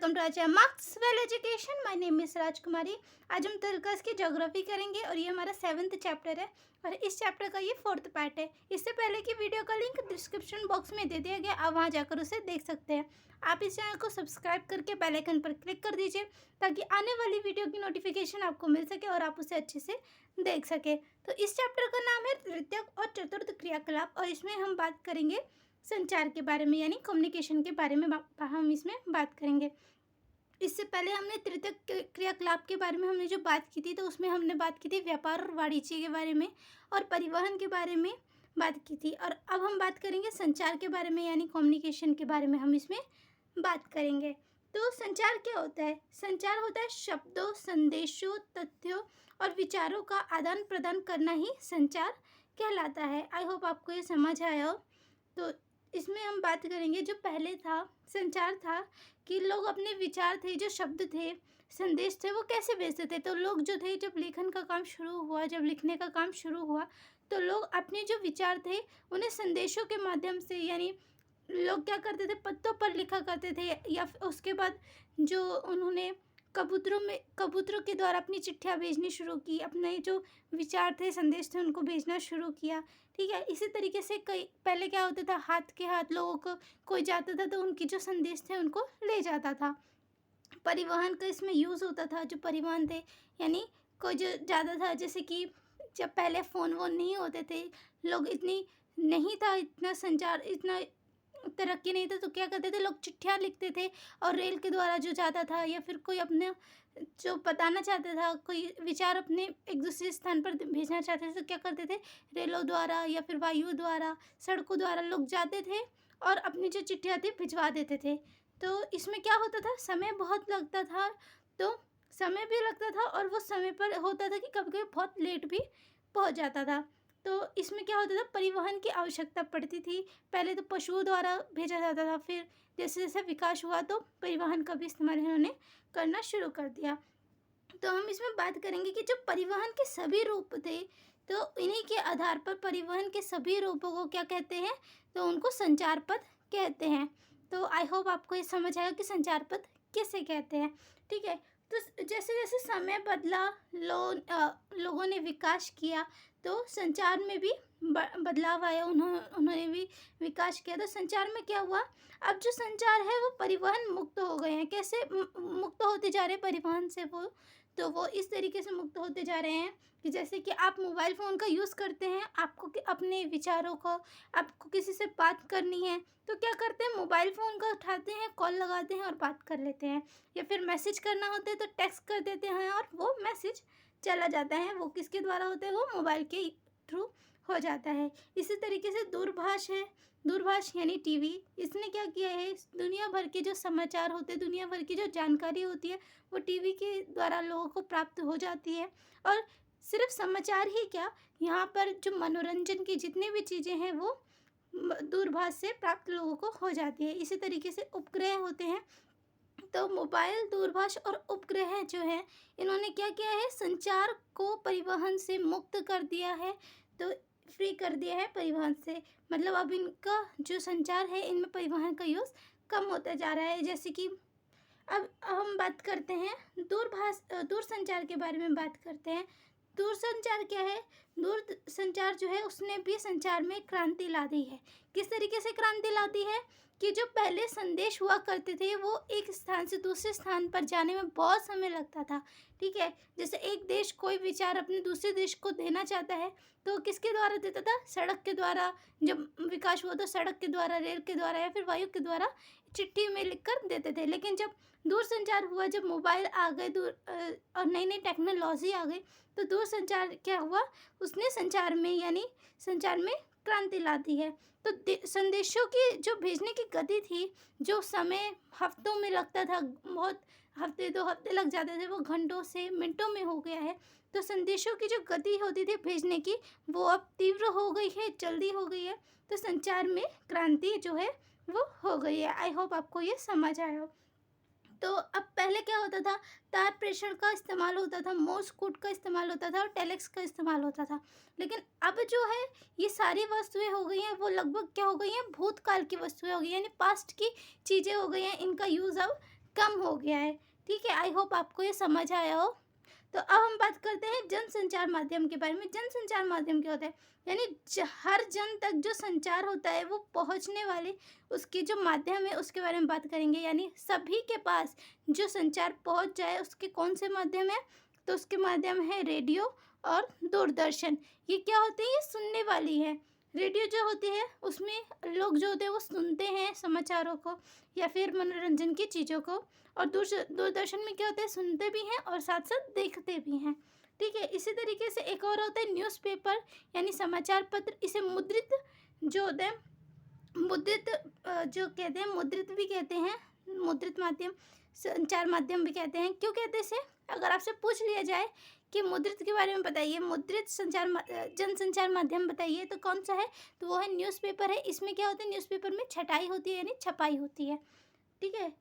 Welcome to our channel Marks Well education. My name is Rajkumari. आज हम तुर्कस की geography करेंगे और ये हमारा 7th चैप्टर है और इस चैप्टर का ये 4th पार्ट है। इससे पहले की वीडियो का लिंक डिस्क्रिप्शन बॉक्स में दे दिया गया, आप वहाँ जाकर उसे देख सकते हैं। आप इस चैनल को सब्सक्राइब करके बेल आइकन पर क्लिक कर दीजिए ताकि आने वाली वीडियो की नोटिफिकेशन आपको मिल सके और आप उसे अच्छे से देख सके। तो इस चैप्टर का नाम है तृतीयक और चतुर्थ क्रियाकलाप और इसमें हम बात करेंगे संचार के बारे में, यानी कम्युनिकेशन के बारे में हम इसमें बात करेंगे। इससे पहले हमने तृतीयक क्रियाकलाप के बारे में हमने जो बात की थी, तो उसमें हमने बात की थी व्यापार और वाणिज्य के बारे में और परिवहन के बारे में बात की थी। और अब हम बात करेंगे संचार के बारे में, यानी कम्युनिकेशन के बारे में हम इसमें बात करेंगे। तो संचार क्या होता है? संचार होता है शब्दों, संदेशों, तथ्यों और विचारों का आदान प्रदान करना ही संचार कहलाता है। आई होप आपको ये समझ आया हो। तो इसमें हम बात करेंगे जो पहले था संचार था कि लोग अपने विचार थे, जो शब्द थे, संदेश थे, वो कैसे भेजते थे। तो लोग जो थे, जब लेखन का काम शुरू हुआ, जब लिखने का काम शुरू हुआ, तो लोग अपने जो विचार थे उन्हें संदेशों के माध्यम से, यानी लोग क्या करते थे, पत्तों पर लिखा करते थे या फिर उसके बाद जो उन्होंने कबूतरों के द्वारा अपनी चिट्ठियाँ भेजनी शुरू की, अपने जो विचार थे, संदेश थे, उनको भेजना शुरू किया। ठीक है, इसी तरीके से कई पहले क्या होता था, हाथ के हाथ लोगों को कोई जाता था तो उनकी जो संदेश थे उनको ले जाता था। परिवहन का इसमें यूज़ होता था, जो परिवहन थे, यानी कोई जो ज़्यादा था, जैसे कि जब पहले फ़ोन वोन नहीं होते थे, लोग इतनी नहीं था, इतना संचार, इतना तरक्की नहीं था, तो क्या करते थे, लोग चिट्ठियाँ लिखते थे और रेल के द्वारा जो जाता था, या फिर कोई अपने जो बताना चाहता था, कोई विचार अपने एक दूसरे स्थान पर भेजना चाहते थे, तो क्या करते थे, रेलों द्वारा या फिर वायु द्वारा, सड़कों द्वारा लोग जाते थे और अपनी जो चिट्ठियाँ थी भिजवा देते थे। तो इसमें क्या होता था, समय बहुत लगता था, तो समय भी लगता था और वो समय पर होता था कि कभी-कभी बहुत लेट भी पहुँच जाता था। तो इसमें क्या होता था, परिवहन की आवश्यकता पड़ती थी। पहले तो पशुओं द्वारा भेजा जाता था, फिर जैसे-जैसे विकास हुआ तो परिवहन का भी इस्तेमाल इन्होंने करना शुरू कर दिया। तो हम इसमें बात करेंगे कि जो परिवहन के सभी रूप थे, तो इन्हीं के आधार पर परिवहन के सभी रूपों को क्या कहते हैं, तो उनको संचार पथ कहते हैं। तो आई होप आपको ये समझ आएगा कि संचार पथ किसे कहते हैं। ठीक है, तो जैसे-जैसे समय बदला, लोगों ने विकास किया, तो संचार में भी बदलाव आया, उन्होंने भी विकास किया। तो संचार में क्या हुआ, अब जो संचार है वो परिवहन मुक्त हो गए हैं। कैसे मुक्त होते जा रहे हैं परिवहन से वो, तो वो इस तरीके से मुक्त होते जा रहे हैं कि जैसे कि आप मोबाइल फ़ोन का यूज़ करते हैं, आपको अपने विचारों को, आपको किसी से बात करनी है, तो क्या करते हैं, मोबाइल फ़ोन का उठाते हैं, कॉल लगाते हैं और बात कर लेते हैं। या फिर मैसेज करना होता है तो टेक्स्ट कर देते हैं और वो मैसेज चला जाता है। वो किसके द्वारा होता है, वो मोबाइल के थ्रू हो जाता है। इसी तरीके से दूरभाष है, दूरभाष यानी टीवी, इसने क्या किया है, दुनिया भर के जो समाचार होते हैं, दुनिया भर की जो जानकारी होती है, वो टीवी के द्वारा लोगों को प्राप्त हो जाती है। और सिर्फ समाचार ही क्या, यहाँ पर जो मनोरंजन की जितनी भी चीज़ें हैं वो दूरभाष से प्राप्त लोगों को हो जाती है। इसी तरीके से उपग्रह होते हैं, तो मोबाइल, दूरभाष और उपग्रह जो है, इन्होंने क्या किया है, संचार को परिवहन से मुक्त कर दिया है, तो फ्री कर दिया है परिवहन से। मतलब अब इनका जो संचार है, इनमें परिवहन का यूज़ कम होता जा रहा है। जैसे कि अब हम बात करते हैं दूरसंचार के बारे में बात करते हैं। दूरसंचार क्या है? दूरसंचार जो है उसने भी संचार में क्रांति ला दी है। किस तरीके से क्रांति ला दी है कि जो पहले संदेश हुआ करते थे वो एक स्थान से दूसरे स्थान पर जाने में बहुत समय लगता था। ठीक है? जैसे एक देश कोई विचार अपने दूसरे देश को देना चाहता है, तो किसके द्वारा देता था? सड़क के द्वारा। जब विकास हुआ तो सड़क के द्वारा, रेल के द्वारा या फिर वायु के द्वारा चिट्ठी में लिखकर देते थे। लेकिन जब दूरसंचार हुआ, जब मोबाइल आ गए, और नई-नई टेक्नोलॉजी आ गई, तो दूरसंचार क्या हुआ, उसने संचार में, यानी संचार में क्रांति ला दी है। तो संदेशों की जो भेजने की गति थी, जो समय हफ्तों में लगता था, बहुत हफ्ते 2 हफ्ते लग जाते थे, वो घंटों से मिनटों में हो गया है। तो संदेशों की जो गति होती थी भेजने की, वो अब तीव्र हो गई है, जल्दी हो गई है। तो संचार में क्रांति जो है वो हो गई है। आई होप आपको ये समझ आया हो। तो अब पहले क्या होता था, तार प्रेषण का इस्तेमाल होता था, मोर्स कोड का इस्तेमाल होता था और टेलेक्स का इस्तेमाल होता था। लेकिन अब जो है, ये सारी वस्तुएं हो गई हैं, वो लगभग क्या हो गई हैं, भूतकाल की वस्तुएं हो गई हैं, यानी पास्ट की चीज़ें हो गई हैं। इनका यूज़ अब कम हो गया है। ठीक है, आई होप आपको ये समझ आया हो। तो अब हम बात करते हैं जनसंचार माध्यम के बारे में। जनसंचार माध्यम क्या होता है? यानी हर जन तक जो संचार होता है वो पहुंचने वाले उसके जो माध्यम है उसके बारे में बात करेंगे। यानी सभी के पास जो संचार पहुंच जाए उसके कौन से माध्यम है? तो उसके माध्यम है रेडियो और दूरदर्शन। ये क्या होते हैं? ये सुनने वाली है। रेडियो जो होती है उसमें लोग जो होते हैं वो सुनते हैं समाचारों को या फिर मनोरंजन की चीज़ों को। और दूरदर्शन में क्या होता है? सुनते भी हैं और साथ साथ देखते भी हैं। ठीक है, इसी तरीके से एक और होता है न्यूज़पेपर यानी समाचार पत्र। इसे मुद्रित जो होता है मुद्रित जो कहते हैं मुद्रित भी कहते हैं, मुद्रित माध्यम संचार माध्यम भी कहते हैं। क्यों कहते हैं इसे? अगर आपसे पूछ लिया जाए कि मुद्रित के बारे में बताइए, मुद्रित जनसंचार माध्यम बताइए, तो कौन सा है? तो वो है न्यूज़पेपर है। इसमें क्या होता है? न्यूज़पेपर में छटाई होती है यानी छपाई होती है। ठीक है,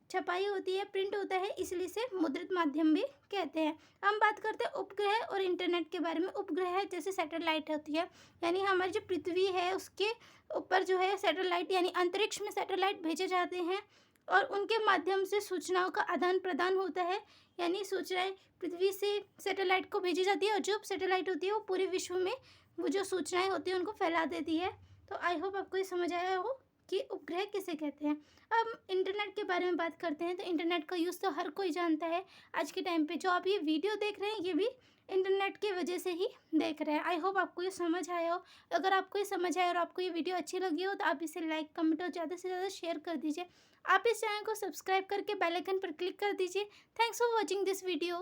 छपाई होती है, प्रिंट होता है, इसलिए इसे मुद्रित माध्यम भी कहते हैं। हम बात करते हैं उपग्रह और इंटरनेट के बारे में। उपग्रह जैसे सैटेलाइट होती है, यानी हमारी जो पृथ्वी है उसके ऊपर जो है सैटेलाइट यानी अंतरिक्ष में सैटेलाइट भेजे जाते हैं और उनके माध्यम से सूचनाओं का आदान प्रदान होता है। यानी सूचनाएं पृथ्वी से सैटेलाइट को भेजी जाती है और जो सैटेलाइट होती है वो पूरे विश्व में वो जो सूचनाएं होती हैं उनको फैला देती है। तो आई होप आपको ये समझ आया हो कि उपग्रह किसे कहते हैं। अब इंटरनेट के बारे में बात करते हैं। तो इंटरनेट का यूज़ तो हर कोई जानता है। आज के टाइम पे जो आप ये वीडियो देख रहे हैं ये भी इंटरनेट की वजह से ही देख रहे हैं। आई होप आपको ये समझ आया हो। अगर आपको ये समझ आया और आपको ये वीडियो अच्छी लगी हो तो आप इसे लाइक, कमेंट और ज़्यादा से ज़्यादा शेयर कर दीजिए। आप इस चैनल को सब्सक्राइब करके बेल आइकन पर क्लिक कर दीजिए। Thanks for watching this video.